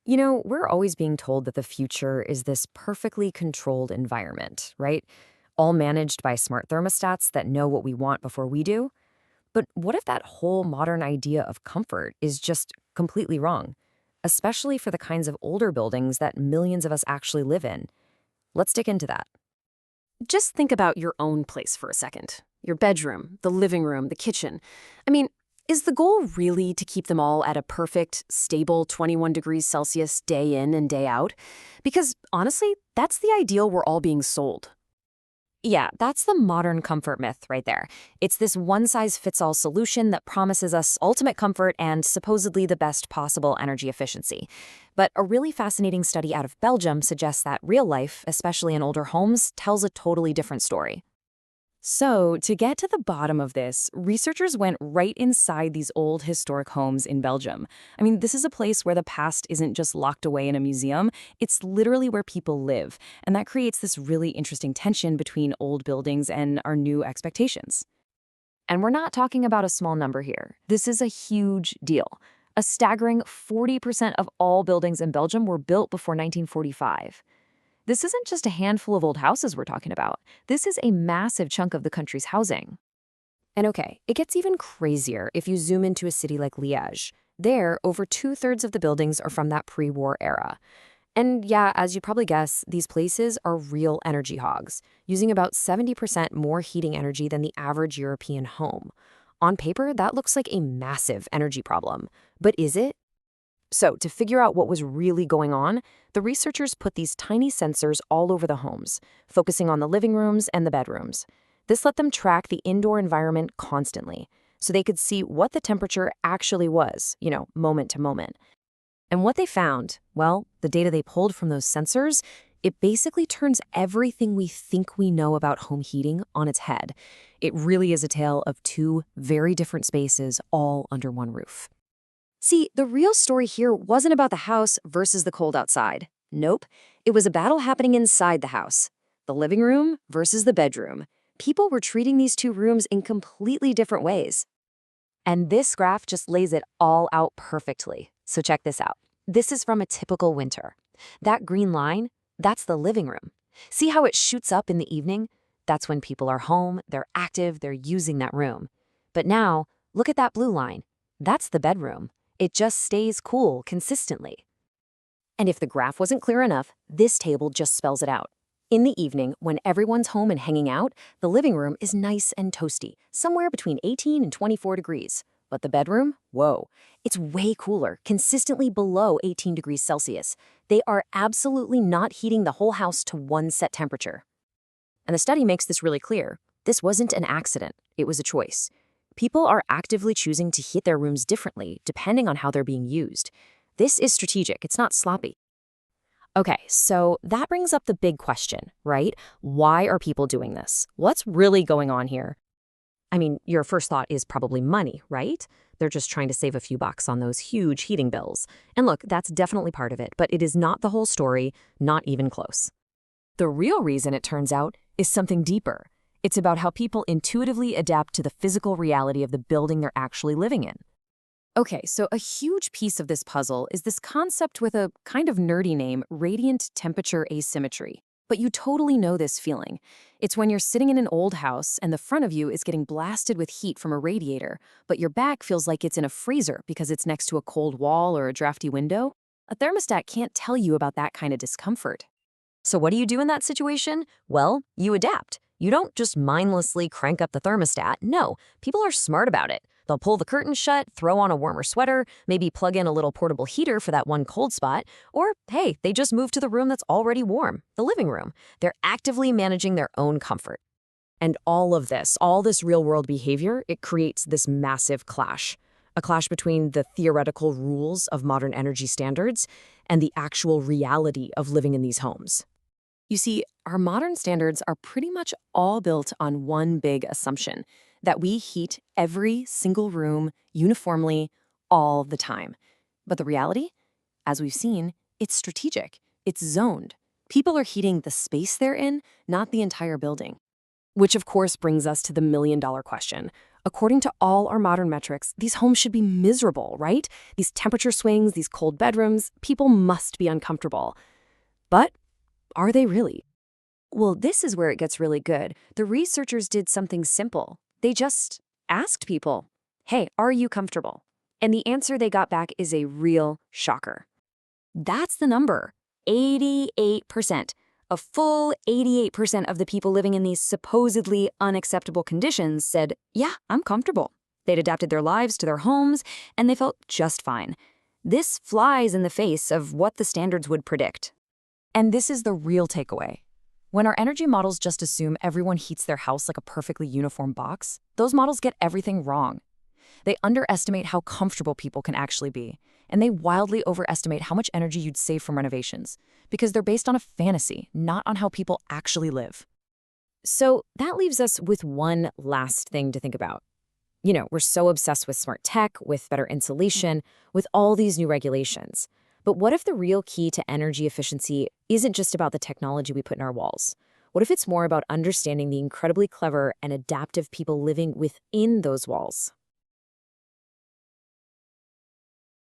You know, we're always being told that the future is this perfectly controlled environment, right? All managed by smart thermostats that know what we want before we do. But what if that whole modern idea of comfort is just completely wrong? Especially for the kinds of older buildings that millions of us actually live in. Let's dig into that. Just think about your own place for a second. Your bedroom, the living room, the kitchen. I mean, is the goal really to keep them all at a perfect, stable 21 degrees Celsius day in and day out? Because honestly, that's the ideal we're all being sold. Yeah, that's the modern comfort myth right there. It's this one-size-fits-all solution that promises us ultimate comfort and supposedly the best possible energy efficiency. But a really fascinating study out of Belgium suggests that real life, especially in older homes, tells a totally different story. So, to get to the bottom of this, researchers went right inside these old historic homes in Belgium. I mean, this is a place where the past isn't just locked away in a museum, it's literally where people live. And that creates this really interesting tension between old buildings and our new expectations. And we're not talking about a small number here. This is a huge deal. A staggering 40% of all buildings in Belgium were built before 1945. This isn't just a handful of old houses we're talking about. This is a massive chunk of the country's housing. And okay, it gets even crazier if you zoom into a city like Liège. There, over two-thirds of the buildings are from that pre-war era. And yeah, as you probably guess, these places are real energy hogs, using about 70% more heating energy than the average European home. On paper, that looks like a massive energy problem. But is it? So, to figure out what was really going on, the researchers put these tiny sensors all over the homes, focusing on the living rooms and the bedrooms. This let them track the indoor environment constantly, so they could see what the temperature actually was, moment to moment. And what they found, well, the data they pulled from those sensors, it basically turns everything we think we know about home heating on its head. It really is a tale of two very different spaces all under one roof. See, the real story here wasn't about the house versus the cold outside. Nope, it was a battle happening inside the house. The living room versus the bedroom. People were treating these two rooms in completely different ways. And this graph just lays it all out perfectly. So check this out. This is from a typical winter. That green line, that's the living room. See how it shoots up in the evening? That's when people are home, they're active, they're using that room. But now, look at that blue line. That's the bedroom. It just stays cool consistently. And if the graph wasn't clear enough, this table just spells it out. In the evening, when everyone's home and hanging out, the living room is nice and toasty, somewhere between 18 and 24 degrees. But the bedroom? Whoa. It's way cooler, consistently below 18 degrees Celsius. They are absolutely not heating the whole house to one set temperature. And the study makes this really clear. This wasn't an accident. It was a choice. People are actively choosing to heat their rooms differently depending on how they're being used. This is strategic, it's not sloppy. Okay, so that brings up the big question, right? Why are people doing this? What's really going on here? I mean, your first thought is probably money, right? They're just trying to save a few bucks on those huge heating bills. And look, that's definitely part of it, but it is not the whole story, not even close. The real reason, it turns out, is something deeper. It's about how people intuitively adapt to the physical reality of the building they're actually living in. Okay, so a huge piece of this puzzle is this concept with a kind of nerdy name, radiant temperature asymmetry. But you totally know this feeling. It's when you're sitting in an old house and the front of you is getting blasted with heat from a radiator, but your back feels like it's in a freezer because it's next to a cold wall or a drafty window. A thermostat can't tell you about that kind of discomfort. So what do you do in that situation? Well, you adapt. You don't just mindlessly crank up the thermostat. No, people are smart about it. They'll pull the curtains shut, throw on a warmer sweater, maybe plug in a little portable heater for that one cold spot, or hey, they just move to the room that's already warm, the living room. They're actively managing their own comfort. And all this real-world behavior, it creates this massive clash. A clash between the theoretical rules of modern energy standards and the actual reality of living in these homes. You see, our modern standards are pretty much all built on one big assumption, that we heat every single room uniformly all the time. But the reality, as we've seen, it's strategic, it's zoned. People are heating the space they're in, not the entire building. Which of course brings us to the million-dollar question. According to all our modern metrics, these homes should be miserable, right? These temperature swings, these cold bedrooms, people must be uncomfortable. But are they really? Well, this is where it gets really good. The researchers did something simple. They just asked people, hey, are you comfortable? And the answer they got back is a real shocker. That's the number, 88%. A full 88% of the people living in these supposedly unacceptable conditions said, yeah, I'm comfortable. They'd adapted their lives to their homes, and they felt just fine. This flies in the face of what the standards would predict. And this is the real takeaway. When our energy models just assume everyone heats their house like a perfectly uniform box, those models get everything wrong. They underestimate how comfortable people can actually be, and they wildly overestimate how much energy you'd save from renovations, because they're based on a fantasy, not on how people actually live. So that leaves us with one last thing to think about. You know, we're so obsessed with smart tech, with better insulation, with all these new regulations. But what if the real key to energy efficiency isn't just about the technology we put in our walls? What if it's more about understanding the incredibly clever and adaptive people living within those walls?